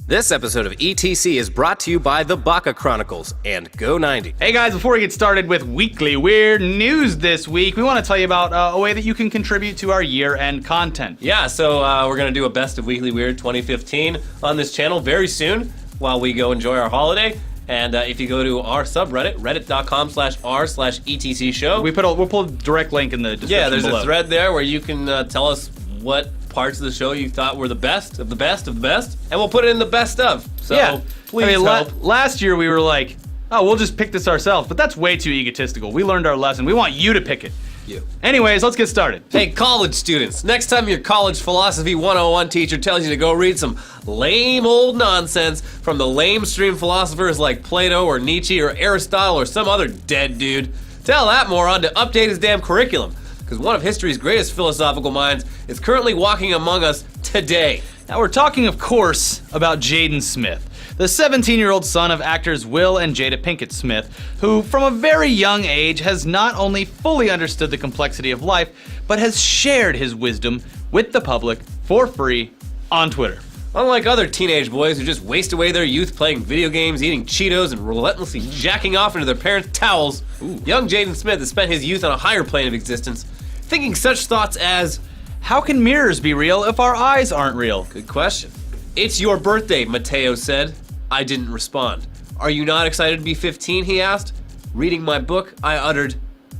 This episode of ETC is brought to you by the Baka Chronicles and Go90. Hey guys, before we get started with weekly weird news this week, we want to tell you about a way that you can contribute to our year-end content. Yeah, so we're going to do a Best of Weekly Weird 2015 on this channel very soon while we go enjoy our holiday. And if you go to our subreddit, reddit.com/r/ETC show. We'll pull a direct link in the description Yeah, there's below. a thread there where you can tell us what parts of the show you thought were the best of the best of the best, and we'll put it in the best of. So yeah. please help. Last year we were like, oh, we'll just pick this ourselves, but that's way too egotistical. We learned our lesson. We want you to pick it. You. Anyways, let's get started. Hey, college students, next time your college philosophy 101 teacher tells you to go read some lame old nonsense from the lamestream philosophers like Plato or Nietzsche or Aristotle or some other dead dude, tell that moron to update his damn curriculum, because one of history's greatest philosophical minds is currently walking among us today. Now we're talking, of course, about Jaden Smith, the 17-year-old son of actors Will and Jada Pinkett Smith, who from a very young age has not only fully understood the complexity of life, but has shared his wisdom with the public for free on Twitter. Unlike other teenage boys who just waste away their youth playing video games, eating Cheetos, and relentlessly jacking off into their parents' towels, young Jaden Smith has spent his youth on a higher plane of existence, thinking such thoughts as, how can mirrors be real if our eyes aren't real? good question. It's your birthday, Mateo said. I didn't respond. Are you not excited to be 15, he asked. Reading my book, I uttered,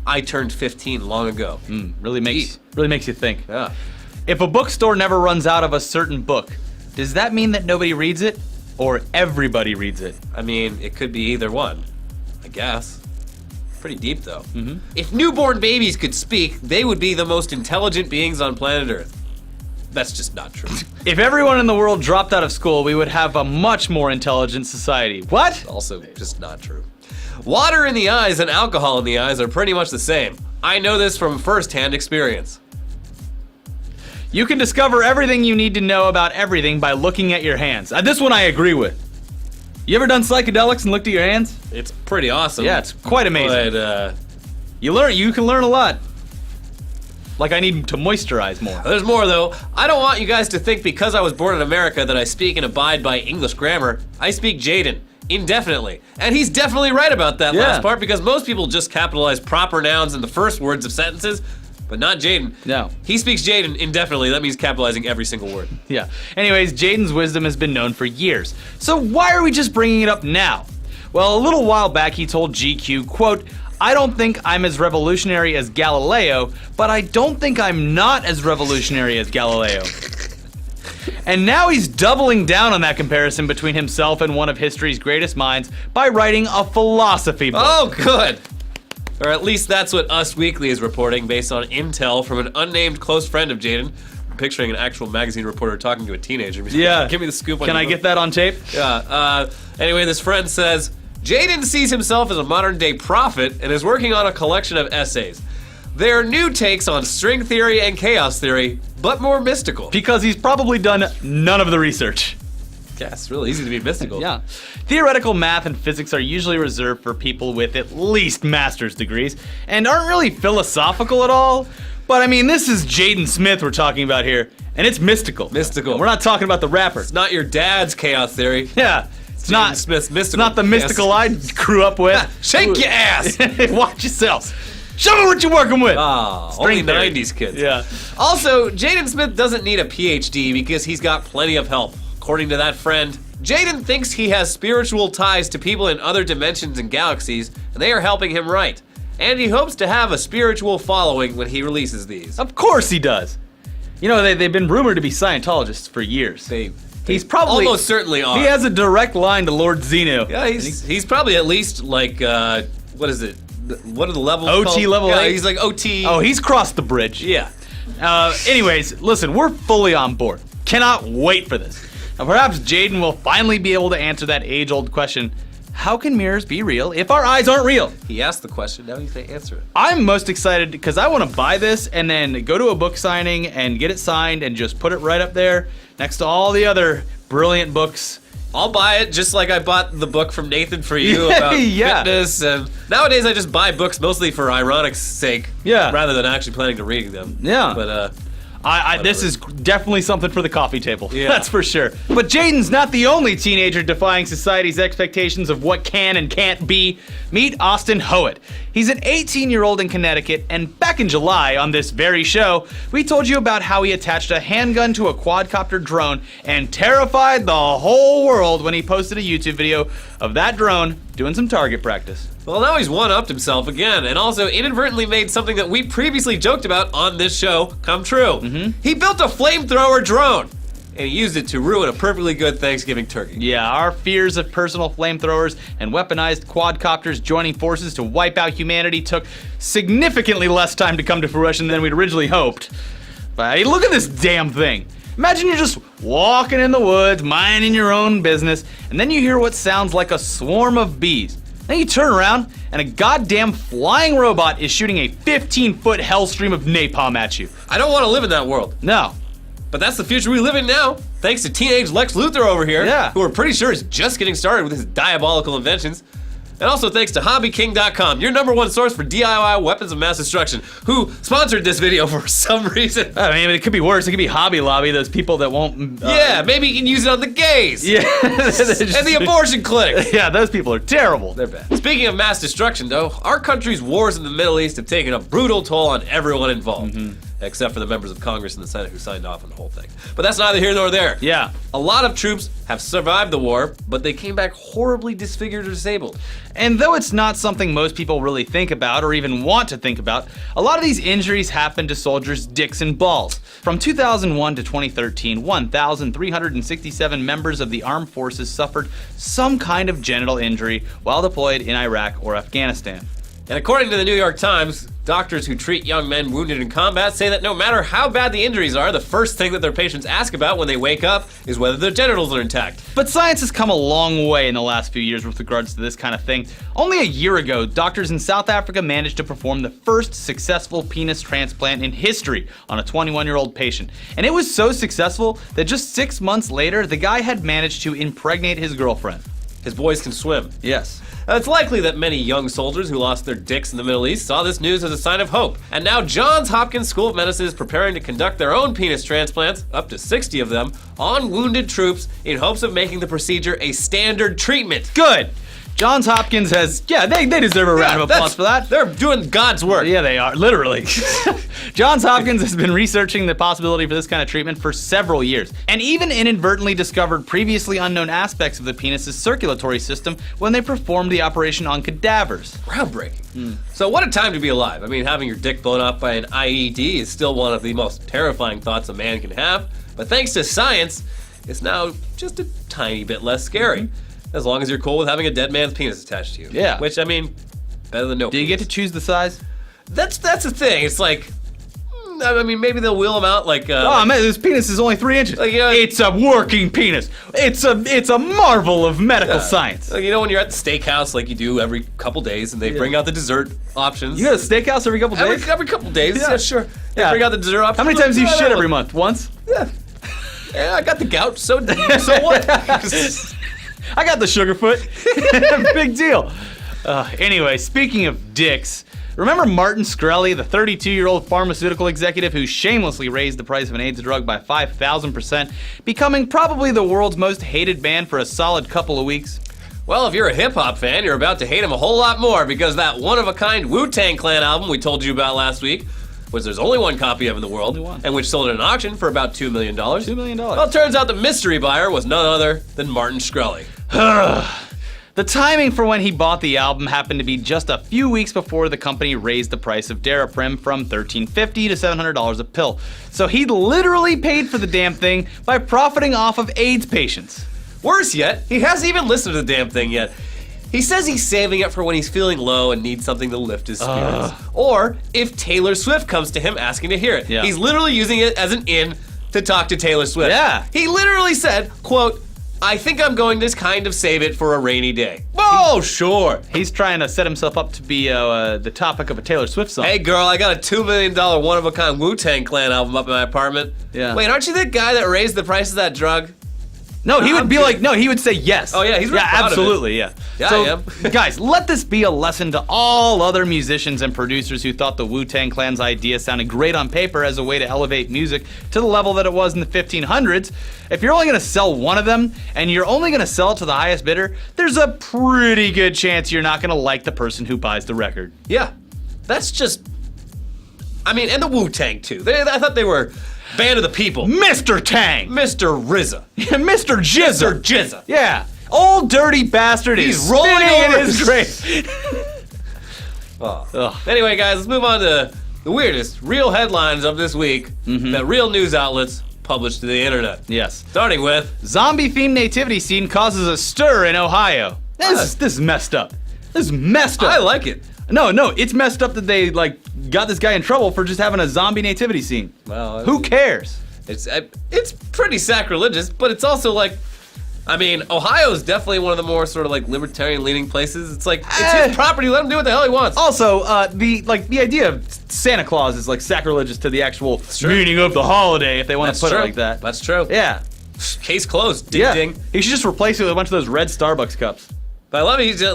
I turned 15 long ago. Really makes you think. Yeah. If a bookstore never runs out of a certain book, does that mean that nobody reads it, or everybody reads it? I mean, it could be either one, I guess. Pretty deep, though. If newborn babies could speak, they would be the most intelligent beings on planet Earth. That's just not true. If everyone in the world dropped out of school, we would have a much more intelligent society. What? Also just not true. Water in the eyes and alcohol in the eyes are pretty much the same. I know this from first-hand experience. You can discover everything you need to know about everything by looking at your hands. This one I agree with. You ever done psychedelics and looked at your hands? It's pretty awesome. Yeah, it's quite amazing. But, You can learn a lot. Like I need to moisturize more. there's more, though. I don't want you guys to think because I was born in America that I speak and abide by English grammar. I speak Jaden, indefinitely. And he's definitely right about that last part, because most people just capitalize proper nouns in the first words of sentences, but not Jaden. No. He speaks Jaden indefinitely. That means capitalizing every single word. Yeah. Anyways, Jaden's wisdom has been known for years. So why are we just bringing it up now? Well, a little while back he told GQ, quote, I don't think I'm as revolutionary as Galileo, but I don't think I'm not as revolutionary as Galileo. And now he's doubling down on that comparison between himself and one of history's greatest minds by writing a philosophy book. Oh, good. Or at least that's what Us Weekly is reporting based on intel from an unnamed close friend of Jaden. I'm picturing an actual magazine reporter talking to a teenager. Yeah. Give me the scoop on Can your I book. get that on tape? Yeah. Anyway, this friend says, Jaden sees himself as a modern-day prophet and is working on a collection of essays. They are new takes on string theory and chaos theory, but more mystical. Because he's probably done none of the research. Yeah, it's really easy to be mystical. Yeah. Theoretical math and physics are usually reserved for people with at least master's degrees and aren't really philosophical at all. But I mean, this is Jaden Smith we're talking about here, and it's mystical. Mystical. We're not talking about the rapper. It's not your dad's chaos theory. Yeah. It's not Smith's mystical. It's not the mystical I grew up with. Shake your ass! Watch yourself. Show me what you're working with. Ah, String only theory. 90s kids. Yeah. Also, Jaden Smith doesn't need a PhD because he's got plenty of help. According to that friend, Jaden thinks he has spiritual ties to people in other dimensions and galaxies, and they are helping him write. And he hopes to have a spiritual following when he releases these. Of course he does. You know, they've been rumored to be Scientologists for years. He's probably almost certainly are. He has a direct line to Lord Zeno. Yeah, he's probably at least like what is it? What are the levels? OT called? level Yeah, 8? he's like OT. Oh, he's crossed the bridge. Yeah. Anyways, listen, we're fully on board. Cannot wait for this. Now, perhaps Jaden will finally be able to answer that age-old question, how can mirrors be real if our eyes aren't real? He asked the question, now he's gonna answer it. I'm most excited because I want to buy this and then go to a book signing and get it signed and just put it right up there next to all the other brilliant books. I'll buy it just like I bought the book from Nathan for you about fitness. And nowadays I just buy books mostly for ironic sake, Yeah. rather than actually planning to read them. Yeah. But This is definitely something for the coffee table. Yeah. That's for sure. But Jaden's not the only teenager defying society's expectations of what can and can't be. Meet Austin Howitt. He's an 18-year-old in Connecticut, and back in July on this very show, we told you about how he attached a handgun to a quadcopter drone and terrified the whole world when he posted a YouTube video of that drone doing some target practice. Well, now he's one-upped himself again, and also inadvertently made something that we previously joked about on this show come true. He built a flamethrower drone, and he used it to ruin a perfectly good Thanksgiving turkey. Yeah, our fears of personal flamethrowers and weaponized quadcopters joining forces to wipe out humanity took significantly less time to come to fruition than we'd originally hoped. But hey, look at this damn thing. Imagine you're just walking in the woods, minding your own business, and then you hear what sounds like a swarm of bees. Then you turn around, and a goddamn flying robot is shooting a 15-foot hellstream of napalm at you. I don't want to live in that world. No. But that's the future we live in now, thanks to teenage Lex Luthor over here, Yeah. who we're pretty sure is just getting started with his diabolical inventions. And also thanks to HobbyKing.com, your #1 source for DIY weapons of mass destruction, who sponsored this video for some reason. I mean, it could be worse. It could be Hobby Lobby, those people that won't... Yeah, maybe you can use it on the gays. Yeah. And the abortion clinics. Yeah, those people are terrible. They're bad. Speaking of mass destruction, though, our country's wars in the Middle East have taken a brutal toll on everyone involved. Except for the members of Congress and the Senate who signed off on the whole thing. But that's neither here nor there. Yeah. A lot of troops have survived the war, but they came back horribly disfigured or disabled. And though it's not something most people really think about or even want to think about, a lot of these injuries happen to soldiers' dicks and balls. From 2001 to 2013, 1,367 members of the armed forces suffered some kind of genital injury while deployed in Iraq or Afghanistan. And according to the New York Times, doctors who treat young men wounded in combat say that no matter how bad the injuries are, the first thing that their patients ask about when they wake up is whether their genitals are intact. But science has come a long way in the last few years with regards to this kind of thing. Only a year ago, doctors in South Africa managed to perform the first successful penis transplant in history on a 21-year-old patient. And it was so successful that just 6 months later, the guy had managed to impregnate his girlfriend. His boys can swim. Yes. Now, it's likely that many young soldiers who lost their dicks in the Middle East saw this news as a sign of hope. And now Johns Hopkins School of Medicine is preparing to conduct their own penis transplants, up to 60 of them, on wounded troops in hopes of making the procedure a standard treatment. Good. Johns Hopkins has, they deserve a round of applause for that. They're doing God's work. Yeah, they are, literally. Johns Hopkins has been researching the possibility for this kind of treatment for several years, and even inadvertently discovered previously unknown aspects of the penis's circulatory system when they performed the operation on cadavers. Groundbreaking. So what a time to be alive. I mean, having your dick blown up by an IED is still one of the most terrifying thoughts a man can have, but thanks to science, it's now just a tiny bit less scary. As long as you're cool with having a dead man's penis attached to you. Yeah. Which, I mean, better than no Do you get to choose the size? That's the thing. It's like, I mean, maybe they'll wheel them out like... Oh man, this penis is only 3 inches. Like, it's a working penis. It's a marvel of medical science. Like, you know when you're at the steakhouse like you do every couple days and they bring out the dessert options? You go to the steakhouse every couple days? Every couple days, yeah, sure. They bring out the dessert options. How many times do you shit every month? Once? Yeah, I got the gout, so what? I got the sugar foot. Big deal. Anyway, speaking of dicks, remember Martin Shkreli, the 32-year-old pharmaceutical executive who shamelessly raised the price of an AIDS drug by 5,000%, becoming probably the world's most hated band for a solid couple of weeks? Well, if you're a hip-hop fan, you're about to hate him a whole lot more because that one-of-a-kind WuTang Clan album we told you about last week, which there's only one copy of in the world, and which sold at an auction for about $2 million. $2 million. Well, it turns out the mystery buyer was none other than Martin Shkreli. The timing for when he bought the album happened to be just a few weeks before the company raised the price of Daraprim from $13.50 to $700 a pill. So he literally paid for the damn thing by profiting off of AIDS patients. Worse yet, he hasn't even listened to the damn thing yet. He says he's saving it for when he's feeling low and needs something to lift his spirits. Or if Taylor Swift comes to him asking to hear it. Yeah. He's literally using it as an in to talk to Taylor Swift. Yeah. He literally said, quote, I think I'm going to kind of save it for a rainy day. Oh, sure. He's trying to set himself up to be the topic of a Taylor Swift song. Hey girl, I got a $2 million one-of-a-kind WuTang Clan album up in my apartment. Yeah. Wait, aren't you the guy that raised the price of that drug? No, he would be like, no, he would say yes. Oh, yeah, he's really proud of it. absolutely, yeah. Yeah, so, I am. guys, let this be a lesson to all other musicians and producers who thought the Wu-Tang Clan's idea sounded great on paper as a way to elevate music to the level that it was in the 1500s. If you're only going to sell one of them, and you're only going to sell it to the highest bidder, there's a pretty good chance you're not going to like the person who buys the record. Yeah, that's just... I mean, and the Wu-Tang, too. I thought they were band of the people. Mr. Tang! Mr. RZA. Mr. Jizza! Mr. Jizza. Yeah. Old dirty bastard He's is rolling spinning in over his grave. Ugh. Anyway, guys, let's move on to the weirdest real headlines of this week that real news outlets published to the internet. Yes. Starting with... Zombie-themed nativity scene causes a stir in Ohio. This is messed up. This is messed up. I like it. No, it's messed up that they, got this guy in trouble for just having a zombie nativity scene. Well, who cares? It's pretty sacrilegious, but it's also I mean, Ohio is definitely one of the more sort of libertarian-leaning places. It's it's his property. Let him do what the hell he wants. Also, the idea of Santa Claus is sacrilegious to the actual meaning of the holiday if they want to put it like that. That's true. Yeah. Case closed. Ding ding. He should just replace it with a bunch of those red Starbucks cups. But I love it. He's just,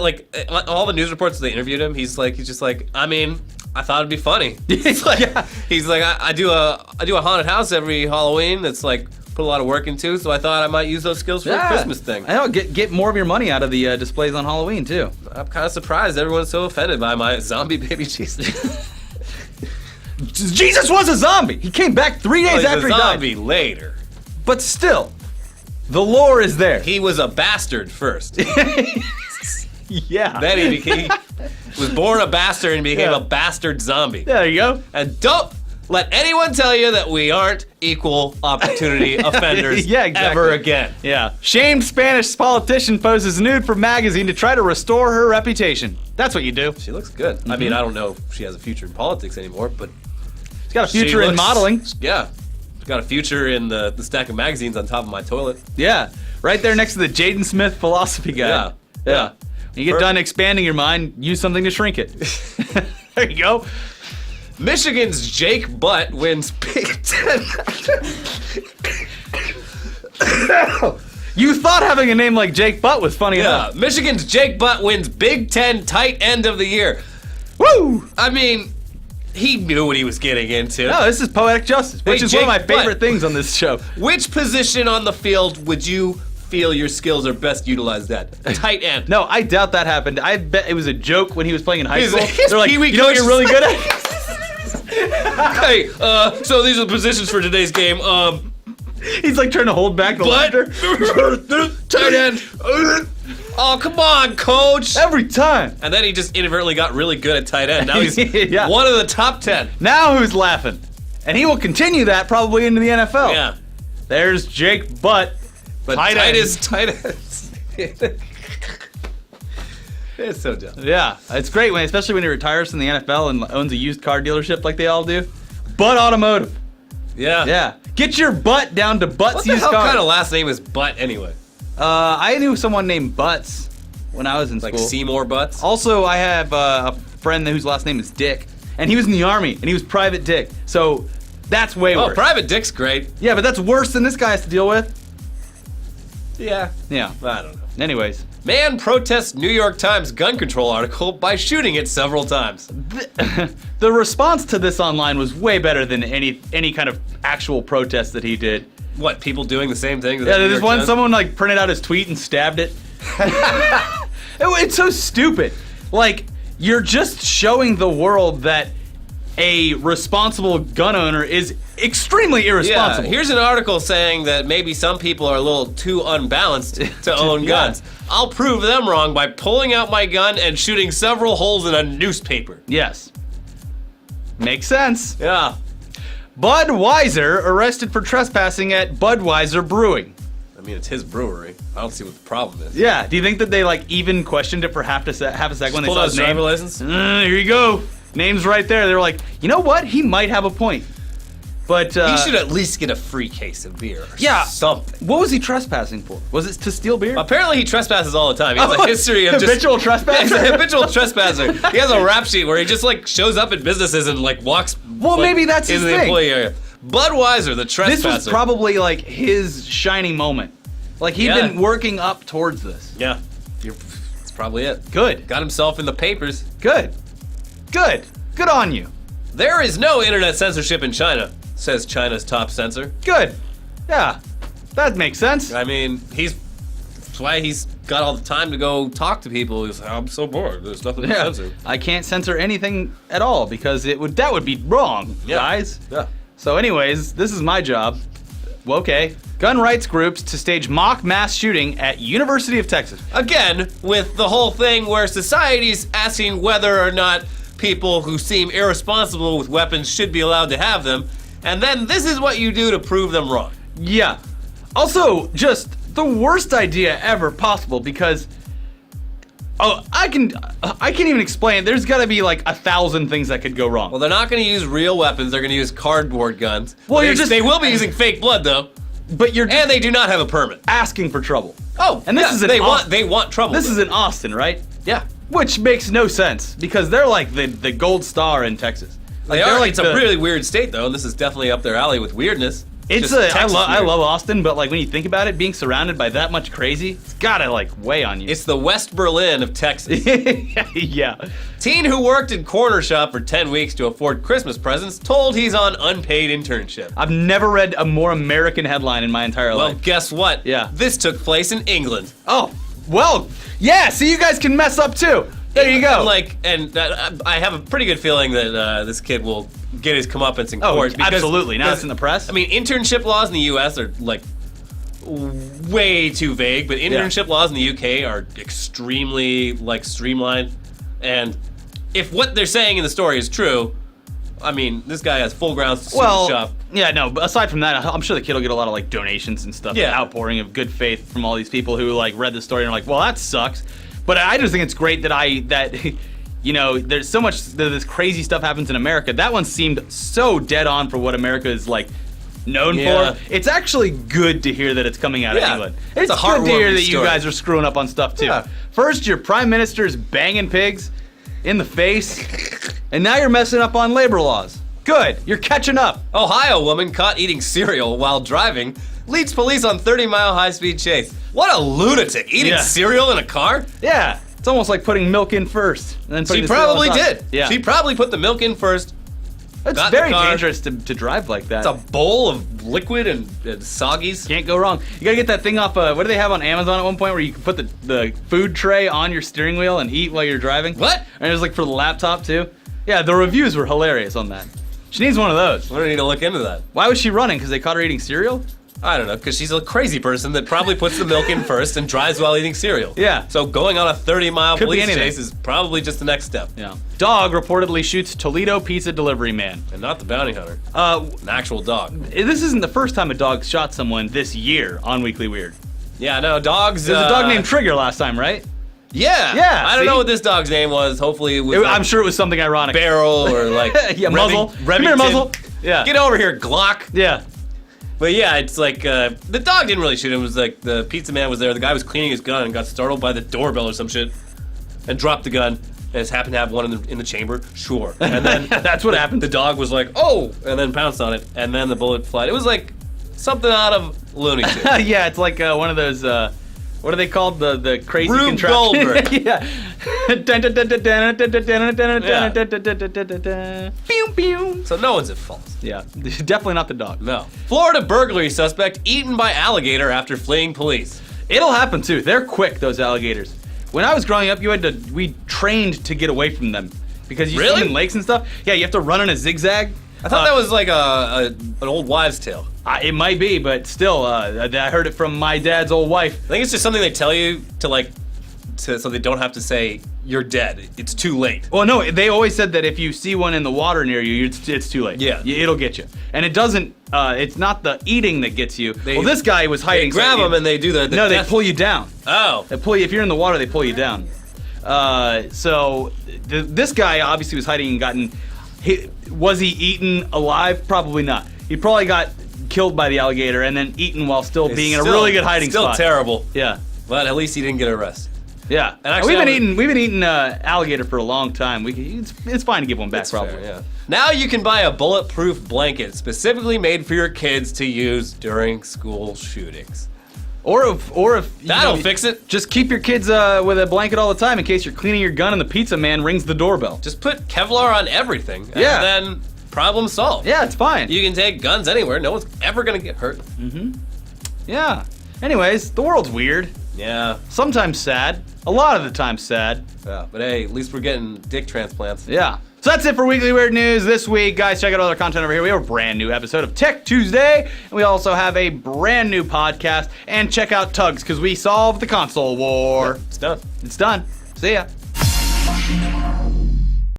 all the news reports they interviewed him. He's just I mean, I thought it'd be funny. He's I do a haunted house every Halloween. That's put a lot of work into. So I thought I might use those skills for a Christmas thing. I know. Get more of your money out of the displays on Halloween too. I'm kind of surprised everyone's so offended by my zombie baby Jesus. Jesus was a zombie. He came back 3 days after he died. Zombie later. But still, the lore is there. He was a bastard first. Yeah. Then he was born a bastard and became a bastard zombie. There you go. And don't let anyone tell you that we aren't equal opportunity offenders ever again. Yeah. Shamed Spanish politician poses nude for magazine to try to restore her reputation. That's what you do. She looks good. I mean, I don't know if she has a future in politics anymore, but she's got a future in modeling. Yeah. She's got a future in the stack of magazines on top of my toilet. Yeah. Right there next to the Jaden Smith philosophy guy. Yeah. When you get done expanding your mind, use something to shrink it. There you go. Michigan's Jake Butt wins Big Ten. You thought having a name like Jake Butt was funny enough. Michigan's Jake Butt wins Big Ten tight end of the year. Woo! I mean, he knew what he was getting into. No, this is poetic justice, which is one of my favorite things on this show. Which position on the field would you feel your skills are best utilized at? Tight end. No, I doubt that happened. I bet it was a joke when he was playing in high school. His They're like, Pee-wee you know what you're really good at? Hey, so these are the positions for today's game. He's trying to hold back the laughter. Tight end. Oh, come on, coach. Every time. And then he just inadvertently got really good at tight end. Now he's Yeah. one of the top 10. Now who's laughing? And he will continue that probably into the NFL. Yeah. There's Jake Butt. But tight ends. It's so dumb. Yeah, it's great especially when he retires from the NFL and owns a used car dealership like they all do. Butt Automotive. Yeah. Yeah. Get your butt down to Butts What the Used hell Car. kind of last name is Butt anyway? I knew someone named Butts when I was in Like school. Seymour Butts? Also, I have a friend whose last name is Dick, and he was in the Army, and he was Private Dick. So that's way worse. Oh, Private Dick's great. Yeah, but that's worse than this guy has to deal with. Yeah. Yeah. I don't know. Anyways. Man protests New York Times gun control article by shooting it several times. The response to this online was way better than any kind of actual protest that he did. What, people doing the same thing? Yeah, there's one, someone printed out his tweet and stabbed it. It's so stupid. You're just showing the world that a responsible gun owner is extremely irresponsible. Yeah, here's an article saying that maybe some people are a little too unbalanced to own guns. I'll prove them wrong by pulling out my gun and shooting several holes in a newspaper. Yes. Makes sense. Yeah. Budweiser arrested for trespassing at Budweiser Brewing. I mean, it's his brewery. I don't see what the problem is. Yeah, do you think that they even questioned it for half a second when they Pulled saw out his his name? driver license? Here you go. Name's right there. They were like, you know what? He might have a point. But he should at least get a free case of beer or something. What was he trespassing for? Was it to steal beer? Apparently he trespasses all the time. He has a history of habitual trespasser? He's a habitual trespasser. He has a rap sheet where he just shows up at businesses and walks maybe that's his into the thing. employee area. Budweiser, the trespasser. This was probably his shining moment. Like, he'd been working up towards this. Yeah. That's probably it. Good. Got himself in the papers. Good. Good. Good on you. There is no internet censorship in China, says China's top censor. Good. Yeah. That makes sense. I mean, that's why he's got all the time to go talk to people. He's like, I'm so bored. There's nothing to censor. I can't censor anything at all because that would be wrong, guys. Yeah. So anyways, this is my job. Well, okay. Gun rights groups to stage mock mass shooting at University of Texas. Again, with the whole thing where society's asking whether or not people who seem irresponsible with weapons should be allowed to have them, and then this is what you do to prove them wrong. Yeah. Also, just the worst idea ever possible because I can't even explain it. There's gotta be like 1,000 things that could go wrong. Well, they're not going to use real weapons. They're going to use cardboard guns. Well, they will be using fake blood though. But you're and they do not have a permit. Asking for trouble. Oh, and this is they want trouble. This is in Austin, right? Yeah. Which makes no sense because they're like the gold star in Texas. Like, They are. like It's a really weird state though, and this is definitely up their alley with weirdness. I love Austin, but like when you think about it, being surrounded by that much crazy, it's gotta like weigh on you. It's the West Berlin of Texas. Yeah. Teen who worked in corner shop for 10 weeks to afford Christmas presents told he's on unpaid internship. I've never read a more American headline in my entire life. Well, guess what? Yeah. This took place in England. Oh, well, yeah. So you guys can mess up too. There you go. I have a pretty good feeling that this kid will get his comeuppance in court. Absolutely. Now it's in the press. I mean, internship laws in the U.S. are like way too vague, but internship laws in the UK are extremely like streamlined. And if what they're saying in the story is true, I mean, this guy has full grounds to sue the shop. Yeah, no, but aside from that, I'm sure the kid will get a lot of like donations and stuff, an outpouring of good faith from all these people who like read the story and are like, well, that sucks. But I just think it's great that you know, there's so much this crazy stuff happens in America. That one seemed so dead on for what America is like known for. It's actually good to hear that it's coming out of England. It's a good to hear that heartwarming you guys are screwing up on stuff too. Yeah. First, your prime minister's banging pigs in the face, and now you're messing up on labor laws. Good, you're catching up. Ohio woman caught eating cereal while driving leads police on 30-mile high-speed chase. What a lunatic! Eating cereal in a car? Yeah, it's almost like putting milk in first. And then She probably did. Yeah. She probably put the milk in first. It's very dangerous to drive like that. It's a bowl of liquid and soggies. Can't go wrong. You gotta get that thing off, what do they have on Amazon at one point where you can put the food tray on your steering wheel and eat while you're driving? What? And it was like for the laptop too. Yeah, the reviews were hilarious on that. She needs one of those. We're gonna need to look into that. Why was she running? Because they caught her eating cereal? I don't know, because she's a crazy person that probably puts the milk in first and drives while eating cereal. Yeah. So going on a 30-mile Could be police anything. chase is probably just the next step. Yeah. Dog reportedly shoots Toledo pizza delivery man. And not the bounty hunter. An actual dog. This isn't the first time a dog shot someone this year on Weekly Weird. Yeah, no, dogs... There was a dog named Trigger last time, right? Yeah. Yeah, I don't know what this dog's name was. Hopefully it was I'm sure it was something ironic. Barrel or like... Yeah, muzzle. Come here, muzzle. Yeah. Get over here, Glock. Yeah. But yeah, it's like, the dog didn't really shoot him. It was like the pizza man was there. The guy was cleaning his gun and got startled by the doorbell or some shit and dropped the gun. And just happened to have one in the chamber. Sure. And then that's what happened. The dog was like, oh, and then pounced on it. And then the bullet flied. It was like something out of Looney Tunes. Yeah, it's like one of those, what are they called? The crazy Rube Goldberg. Yeah. Pew, pew. So no one's at fault. Yeah, definitely not the dog. No. Florida burglary suspect eaten by alligator after fleeing police. It'll happen too. They're quick, those alligators. When I was growing up, we trained to get away from them because you swim in lakes and stuff. Yeah, you have to run in a zigzag. I thought that was like an old wives' tale. It might be, but still, I heard it from my dad's old wife. I think it's just something they tell you so they don't have to say you're dead. It's too late. Well, no, they always said that if you see one in the water near you, it's too late. Yeah. It'll get you. And it doesn't, it's not the eating that gets you. Well, this guy was hiding. They grab them and they do the No, they pull you down. Oh. They pull you, if you're in the water, they pull you down. So this guy obviously was hiding and gotten, was he eaten alive? Probably not. He probably got killed by the alligator and then eaten while still being in a really good hiding spot. Still terrible. Yeah. But at least he didn't get arrested. Yeah, and actually, we've been eating alligator for a long time. It's fine to give one back, probably. Fair, yeah. Now you can buy a bulletproof blanket specifically made for your kids to use during school shootings. Or if That'll fix it. Just keep your kids with a blanket all the time in case you're cleaning your gun and the pizza man rings the doorbell. Just put Kevlar on everything. Yeah. And then problem solved. Yeah, it's fine. You can take guns anywhere. No one's ever going to get hurt. Yeah. Anyways, the world's weird. Yeah. Sometimes sad. A lot of the time sad. Yeah. But hey, at least we're getting dick transplants. Yeah. So that's it for Weekly Weird News this week. Guys, check out all our content over here. We have a brand new episode of Tech Tuesday. And we also have a brand new podcast. And check out Tugs, because we solved the console war. It's done. It's done. See ya.